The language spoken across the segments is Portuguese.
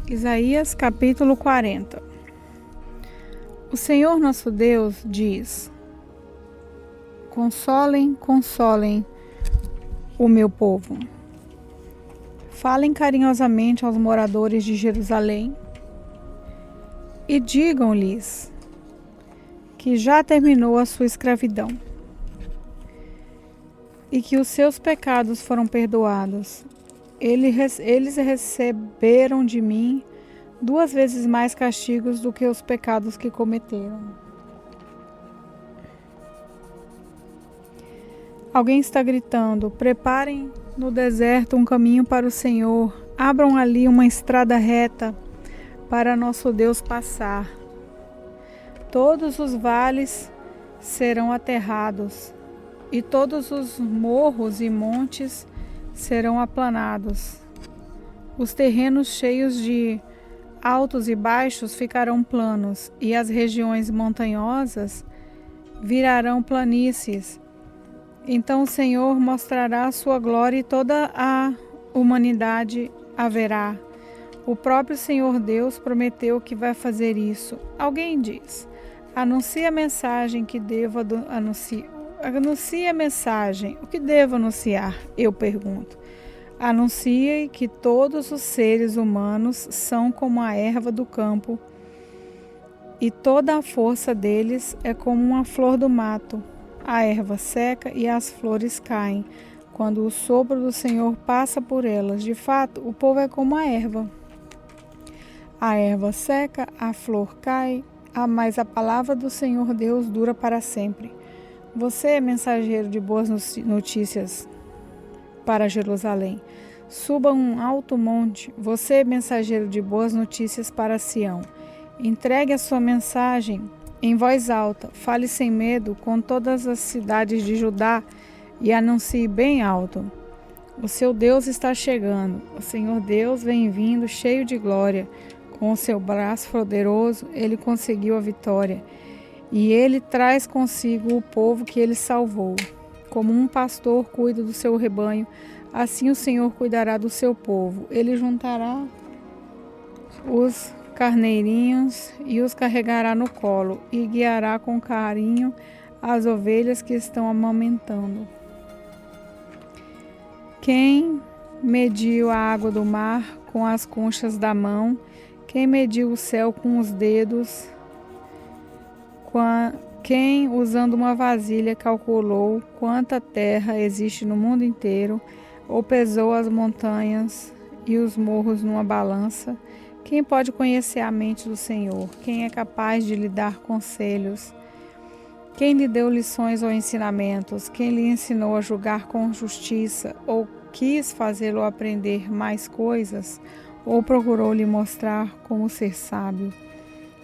Isaías capítulo 40. O Senhor nosso Deus diz: Consolem, consolem o meu povo. Falem carinhosamente aos moradores de Jerusalém e digam-lhes que já terminou a sua escravidão e que os seus pecados foram perdoados. Eles receberam de mim 2 vezes mais castigos do que os pecados que cometeram. Alguém está gritando: preparem no deserto um caminho para o Senhor, abram ali uma estrada reta para nosso Deus passar. Todos os vales serão aterrados e todos os morros e montes serão aplanados. Os terrenos cheios de altos e baixos ficarão planos, e as regiões montanhosas virarão planícies. Então o Senhor mostrará a sua glória e toda a humanidade a verá. O próprio Senhor Deus prometeu que vai fazer isso. Alguém diz: anuncie a mensagem que devo anunciar. Anuncie a mensagem. O que devo anunciar? Eu pergunto. Anuncie que todos os seres humanos são como a erva do campo e toda a força deles é como uma flor do mato. A erva seca e as flores caem quando o sopro do Senhor passa por elas. De fato, o povo é como a erva. A erva seca, a flor cai, mas a palavra do Senhor Deus dura para sempre. Você é mensageiro de boas notícias para Jerusalém. Suba um alto monte. Você é mensageiro de boas notícias para Sião. Entregue a sua mensagem em voz alta. Fale sem medo com todas as cidades de Judá e anuncie bem alto: o seu Deus está chegando. O Senhor Deus vem vindo cheio de glória. Com o seu braço poderoso, ele conseguiu a vitória. E ele traz consigo o povo que ele salvou. Como um pastor cuida do seu rebanho, assim o Senhor cuidará do seu povo. Ele juntará os carneirinhos e os carregará no colo, e guiará com carinho as ovelhas que estão amamentando. Quem mediu a água do mar com as conchas da mão? Quem mediu o céu com os dedos? Quem, usando uma vasilha, calculou quanta terra existe no mundo inteiro, ou pesou as montanhas e os morros numa balança? Quem pode conhecer a mente do Senhor? Quem é capaz de lhe dar conselhos? Quem lhe deu lições ou ensinamentos? Quem lhe ensinou a julgar com justiça? Ou quis fazê-lo aprender mais coisas? Ou procurou lhe mostrar como ser sábio?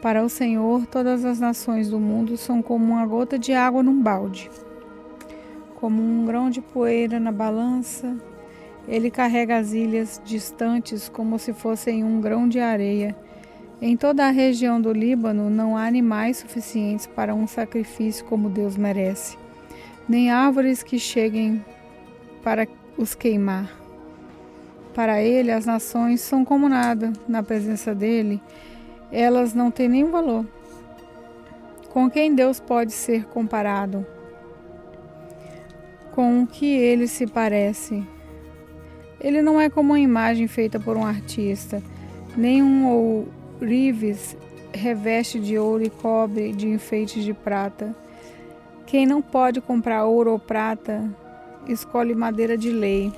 Para o Senhor, todas as nações do mundo são como uma gota de água num balde, como um grão de poeira na balança. Ele carrega as ilhas distantes como se fossem um grão de areia. Em toda a região do Líbano não há animais suficientes para um sacrifício como Deus merece, nem árvores que cheguem para os queimar. Para ele, as nações são como nada. Na presença dele, elas não têm nenhum valor. Com quem Deus pode ser comparado? Com o que ele se parece? Ele não é como uma imagem feita por um artista, nem um ourives reveste de ouro e cobre de enfeites de prata. Quem não pode comprar ouro ou prata, escolhe madeira de lei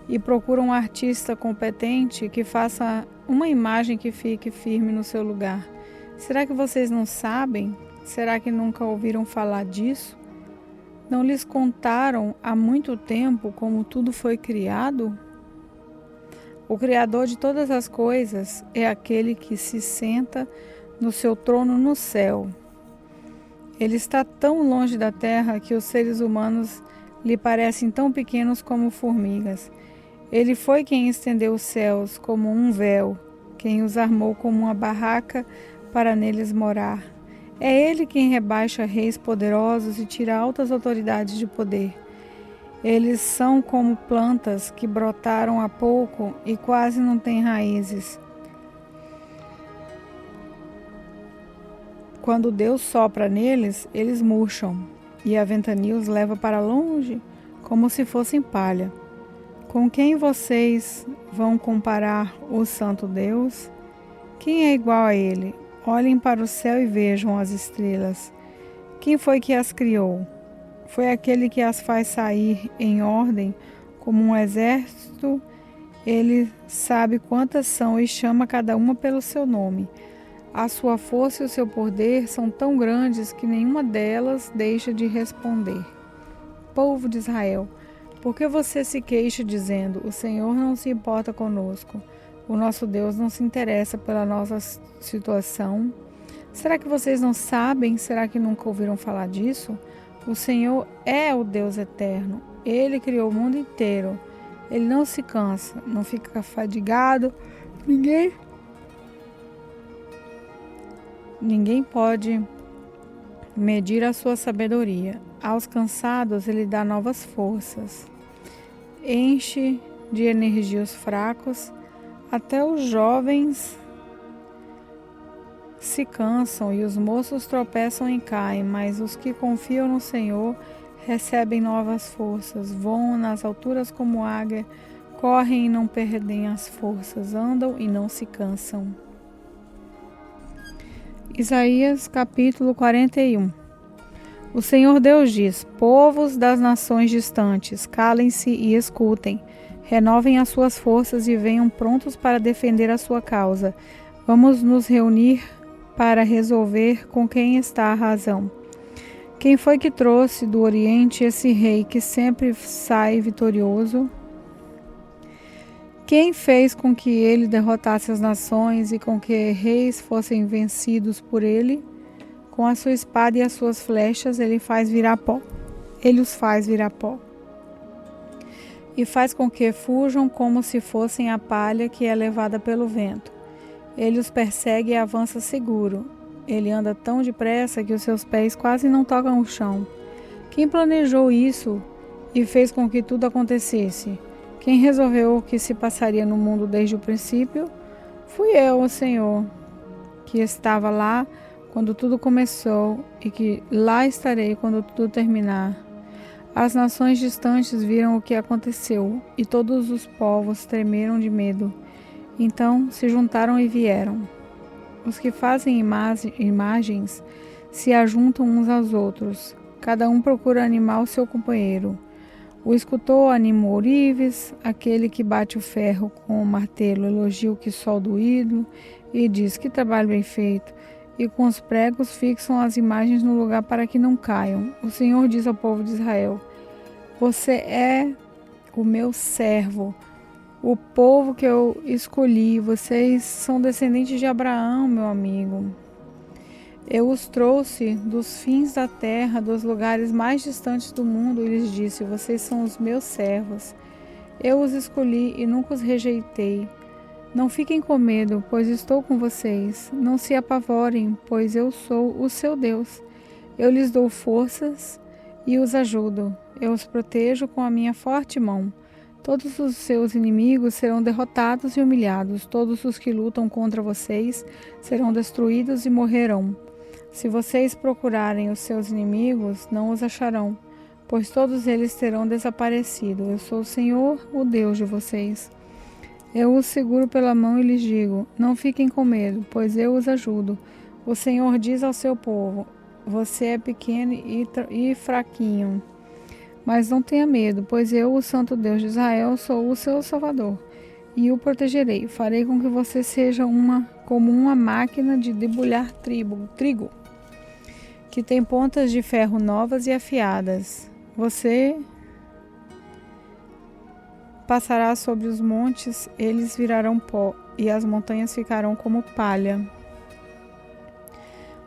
e procura um artista competente que faça uma imagem que fique firme no seu lugar. Será que vocês não sabem? Será que nunca ouviram falar disso? Não lhes contaram há muito tempo como tudo foi criado? O Criador de todas as coisas é aquele que se senta no seu trono no céu. Ele está tão longe da terra que os seres humanos lhe parecem tão pequenos como formigas. Ele foi quem estendeu os céus como um véu, quem os armou como uma barraca para neles morar. É ele quem rebaixa reis poderosos e tira altas autoridades de poder. Eles são como plantas que brotaram há pouco e quase não têm raízes. Quando Deus sopra neles, eles murcham, e a ventania os leva para longe, como se fossem palha. Com quem vocês vão comparar o Santo Deus? Quem é igual a Ele? Olhem para o céu e vejam as estrelas. Quem foi que as criou? Foi aquele que as faz sair em ordem, como um exército. Ele sabe quantas são e chama cada uma pelo seu nome. A sua força e o seu poder são tão grandes que nenhuma delas deixa de responder. Povo de Israel, por que você se queixa dizendo: o Senhor não se importa conosco, o nosso Deus não se interessa pela nossa situação? Será que vocês não sabem? Será que nunca ouviram falar disso? O Senhor é o Deus eterno. Ele criou o mundo inteiro. Ele não se cansa, não fica fadigado. Ninguém pode medir a sua sabedoria. Aos cansados ele dá novas forças. Enche de energia os fracos. Até os jovens se cansam e os moços tropeçam e caem, mas os que confiam no Senhor recebem novas forças, voam nas alturas como águia, correm e não perdem as forças, andam e não se cansam. Isaías capítulo 41. O Senhor Deus diz: povos das nações distantes, calem-se e escutem, renovem as suas forças e venham prontos para defender a sua causa. Vamos nos reunir para resolver com quem está a razão. Quem foi que trouxe do Oriente esse rei que sempre sai vitorioso? Quem fez com que ele derrotasse as nações e com que reis fossem vencidos por ele? Com a sua espada e as suas flechas ele faz virar pó. Ele os faz virar pó. E faz com que fujam como se fossem a palha que é levada pelo vento. Ele os persegue e avança seguro. Ele anda tão depressa que os seus pés quase não tocam o chão. Quem planejou isso e fez com que tudo acontecesse? Quem resolveu o que se passaria no mundo desde o princípio? Fui eu, o Senhor, que estava lá quando tudo começou e que lá estarei quando tudo terminar. As nações distantes viram o que aconteceu e todos os povos tremeram de medo. Então se juntaram e vieram. Os que fazem imagens se ajuntam uns aos outros. Cada um procura animar o seu companheiro. O escultor anima o ourives, aquele que bate o ferro com o martelo elogia o que solda o ídolo e diz: que trabalho bem feito. E com os pregos fixam as imagens no lugar para que não caiam. O Senhor diz ao povo de Israel: você é o meu servo, o povo que eu escolhi. Vocês são descendentes de Abraão, meu amigo. Eu os trouxe dos fins da terra, dos lugares mais distantes do mundo, e lhes disse: vocês são os meus servos. Eu os escolhi e nunca os rejeitei. Não fiquem com medo, pois estou com vocês. Não se apavorem, pois eu sou o seu Deus. Eu lhes dou forças e os ajudo. Eu os protejo com a minha forte mão. Todos os seus inimigos serão derrotados e humilhados. Todos os que lutam contra vocês serão destruídos e morrerão. Se vocês procurarem os seus inimigos, não os acharão, pois todos eles terão desaparecido. Eu sou o Senhor, o Deus de vocês. Eu os seguro pela mão e lhes digo: não fiquem com medo, pois eu os ajudo. O Senhor diz ao seu povo: você é pequeno e fraquinho, mas não tenha medo, pois eu, o Santo Deus de Israel, sou o seu Salvador, e o protegerei. Farei com que você seja como uma máquina de debulhar trigo, que tem pontas de ferro novas e afiadas. Você passará sobre os montes, eles virarão pó, e as montanhas ficarão como palha.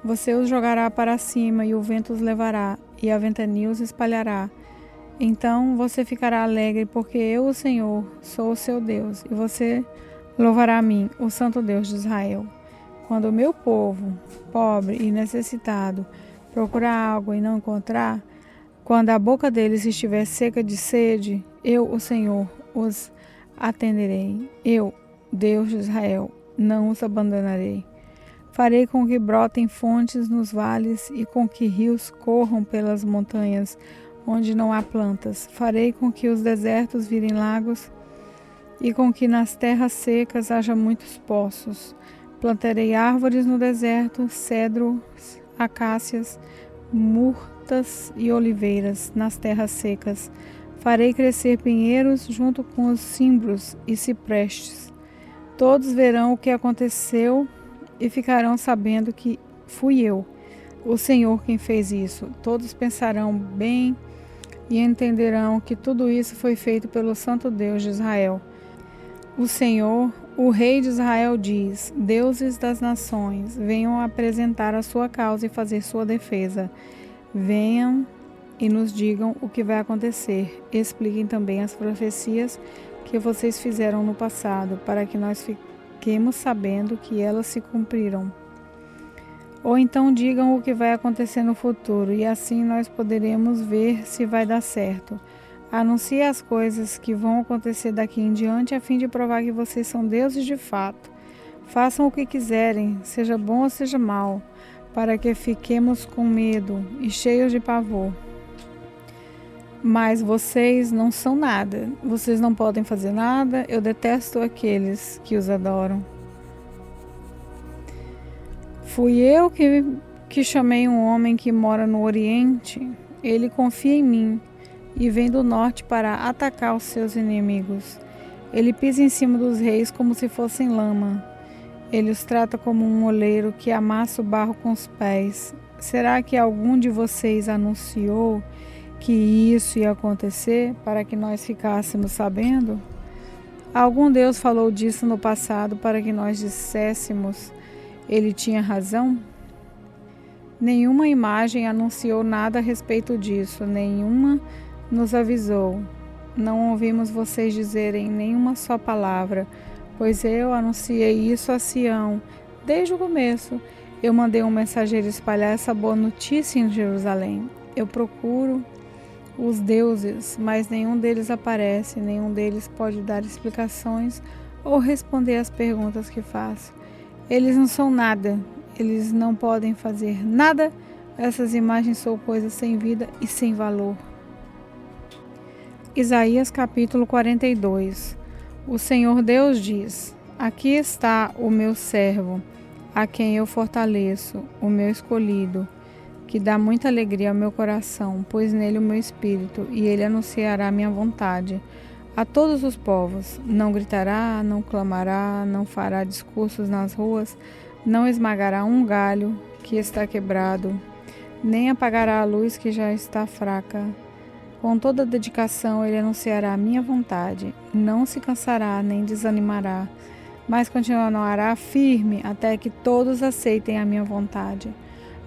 Você os jogará para cima, e o vento os levará, e a ventania os espalhará. Então você ficará alegre, porque eu, o Senhor, sou o seu Deus, e você louvará a mim, o Santo Deus de Israel. Quando o meu povo, pobre e necessitado, procurar algo e não encontrar, quando a boca deles estiver seca de sede, eu, o Senhor, os atenderei. Eu, Deus de Israel, não os abandonarei. Farei com que brotem fontes nos vales e com que rios corram pelas montanhas onde não há plantas. Farei com que os desertos virem lagos e com que nas terras secas haja muitos poços. Plantarei árvores no deserto, cedros, acácias, murtas e oliveiras nas terras secas. Farei crescer pinheiros junto com os cimbros e ciprestes. Todos verão o que aconteceu e ficarão sabendo que fui eu, o Senhor, quem fez isso. Todos pensarão bem e entenderão que tudo isso foi feito pelo Santo Deus de Israel. O Senhor, o Rei de Israel, diz: deuses das nações, venham apresentar a sua causa e fazer sua defesa. Venham e nos digam o que vai acontecer. Expliquem também as profecias que vocês fizeram no passado, para que nós fiquemos sabendo que elas se cumpriram. Ou então digam o que vai acontecer no futuro, e assim nós poderemos ver se vai dar certo. Anuncie as coisas que vão acontecer daqui em diante, a fim de provar que vocês são deuses de fato. Façam o que quiserem, seja bom ou seja mal, para que fiquemos com medo e cheios de pavor. Mas vocês não são nada, vocês não podem fazer nada, eu detesto aqueles que os adoram. Fui eu que chamei um homem que mora no Oriente, ele confia em mim e vem do norte para atacar os seus inimigos. Ele pisa em cima dos reis como se fossem lama. Ele os trata como um oleiro que amassa o barro com os pés. Será que algum de vocês anunciou que isso ia acontecer para que nós ficássemos sabendo? Algum Deus falou disso no passado para que nós disséssemos: ele tinha razão? Nenhuma imagem anunciou nada a respeito disso, nenhuma nos avisou. Não ouvimos vocês dizerem nenhuma só palavra, pois eu anunciei isso a Sião desde o começo. Eu mandei um mensageiro espalhar essa boa notícia em Jerusalém. Eu procuro os deuses, mas nenhum deles aparece, nenhum deles pode dar explicações ou responder às perguntas que faço. Eles não são nada, eles não podem fazer nada. Essas imagens são coisas sem vida e sem valor. Isaías capítulo 42. O Senhor Deus diz: aqui está o meu servo, a quem eu fortaleço, o meu escolhido, que dá muita alegria ao meu coração, pois nele o meu espírito, e ele anunciará a minha vontade a todos os povos. Não gritará, não clamará, não fará discursos nas ruas, não esmagará um galho que está quebrado, nem apagará a luz que já está fraca. Com toda dedicação ele anunciará a minha vontade, não se cansará nem desanimará, mas continuará firme até que todos aceitem a minha vontade.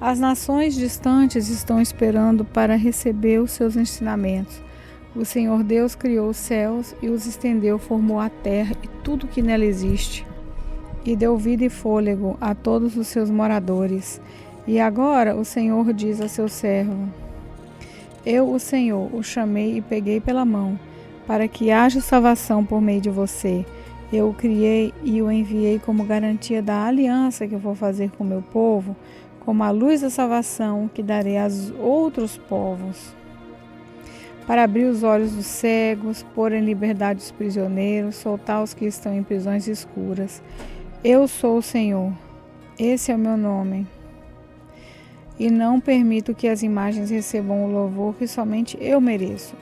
As nações distantes estão esperando para receber os seus ensinamentos. O Senhor Deus criou os céus e os estendeu, formou a terra e tudo que nela existe, e deu vida e fôlego a todos os seus moradores. E agora o Senhor diz a seu servo: eu, o Senhor, o chamei e peguei pela mão, para que haja salvação por meio de você. Eu o criei e o enviei como garantia da aliança que eu vou fazer com o meu povo, como a luz da salvação que darei aos outros povos, para abrir os olhos dos cegos, pôr em liberdade os prisioneiros, soltar os que estão em prisões escuras. Eu sou o Senhor, esse é o meu nome, e não permito que as imagens recebam o louvor que somente eu mereço.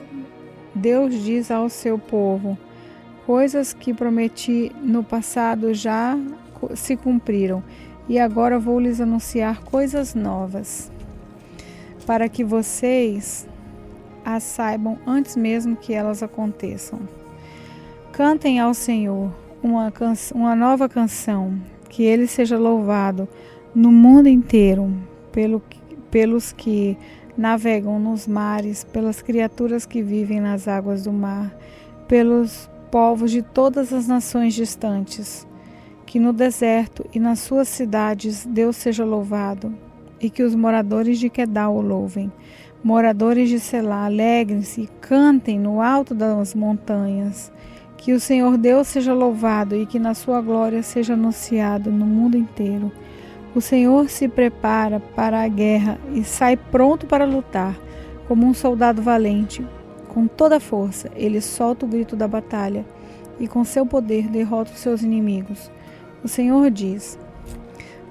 Deus diz ao seu povo: coisas que prometi no passado já se cumpriram, e agora vou lhes anunciar coisas novas, para que vocês as saibam antes mesmo que elas aconteçam. Cantem ao Senhor uma nova canção, que Ele seja louvado no mundo inteiro, pelos que navegam nos mares, pelas criaturas que vivem nas águas do mar, pelos povos de todas as nações distantes. Que no deserto e nas suas cidades Deus seja louvado, e que os moradores de Quedar o louvem. Moradores de Selá, alegrem-se e cantem no alto das montanhas. Que o Senhor Deus seja louvado e que na sua glória seja anunciado no mundo inteiro. O Senhor se prepara para a guerra e sai pronto para lutar, como um soldado valente. Com toda a força, ele solta o grito da batalha e com seu poder derrota os seus inimigos. O Senhor diz: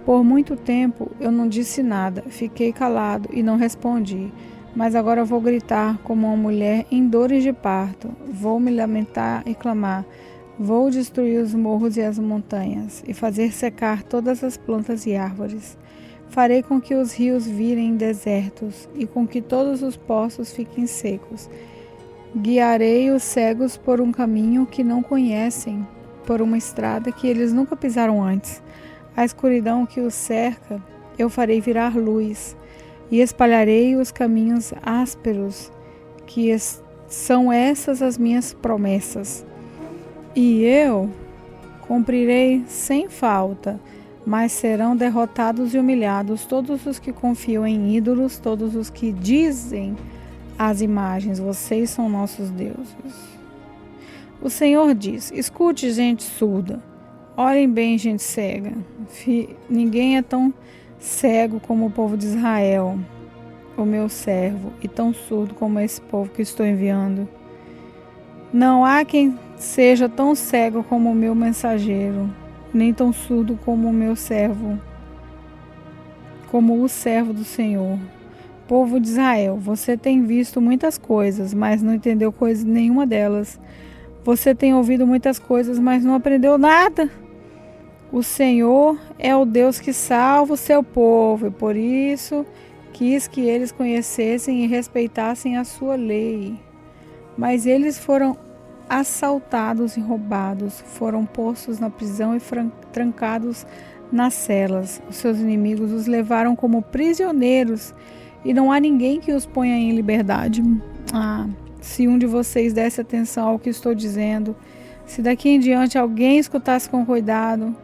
por muito tempo eu não disse nada, fiquei calado e não respondi. Mas agora vou gritar como uma mulher em dores de parto. Vou me lamentar e clamar. Vou destruir os morros e as montanhas e fazer secar todas as plantas e árvores. Farei com que os rios virem desertos e com que todos os poços fiquem secos. Guiarei os cegos por um caminho que não conhecem, por uma estrada que eles nunca pisaram antes. A escuridão que os cerca eu farei virar luz. E espalharei os caminhos ásperos, que são essas as minhas promessas. E eu cumprirei sem falta, mas serão derrotados e humilhados todos os que confiam em ídolos, todos os que dizem às imagens: vocês são nossos deuses. O Senhor diz: escute, gente surda, olhem bem, gente cega. Ninguém é tão cego como o povo de Israel, o meu servo, e tão surdo como esse povo que estou enviando. Não há quem seja tão cego como o meu mensageiro, nem tão surdo como o meu servo, como o servo do Senhor. Povo de Israel, você tem visto muitas coisas, mas não entendeu coisa nenhuma delas. Você tem ouvido muitas coisas, mas não aprendeu nada. O Senhor é o Deus que salva o seu povo, e por isso quis que eles conhecessem e respeitassem a sua lei. Mas eles foram assaltados e roubados, foram postos na prisão e trancados nas celas. Os seus inimigos os levaram como prisioneiros, e não há ninguém que os ponha em liberdade. Se um de vocês desse atenção ao que estou dizendo, se daqui em diante alguém escutasse com cuidado.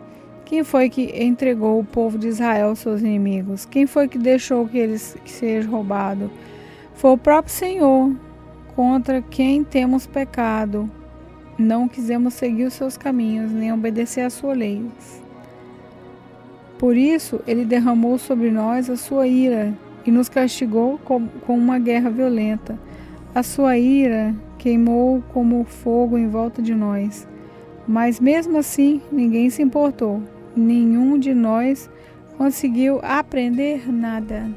Quem foi que entregou o povo de Israel aos seus inimigos? Quem foi que deixou que eles sejam roubados? Foi o próprio Senhor, contra quem temos pecado. Não quisemos seguir os seus caminhos, nem obedecer às suas leis. Por isso, ele derramou sobre nós a sua ira e nos castigou com uma guerra violenta. A sua ira queimou como fogo em volta de nós. Mas mesmo assim, ninguém se importou. Nenhum de nós conseguiu aprender nada.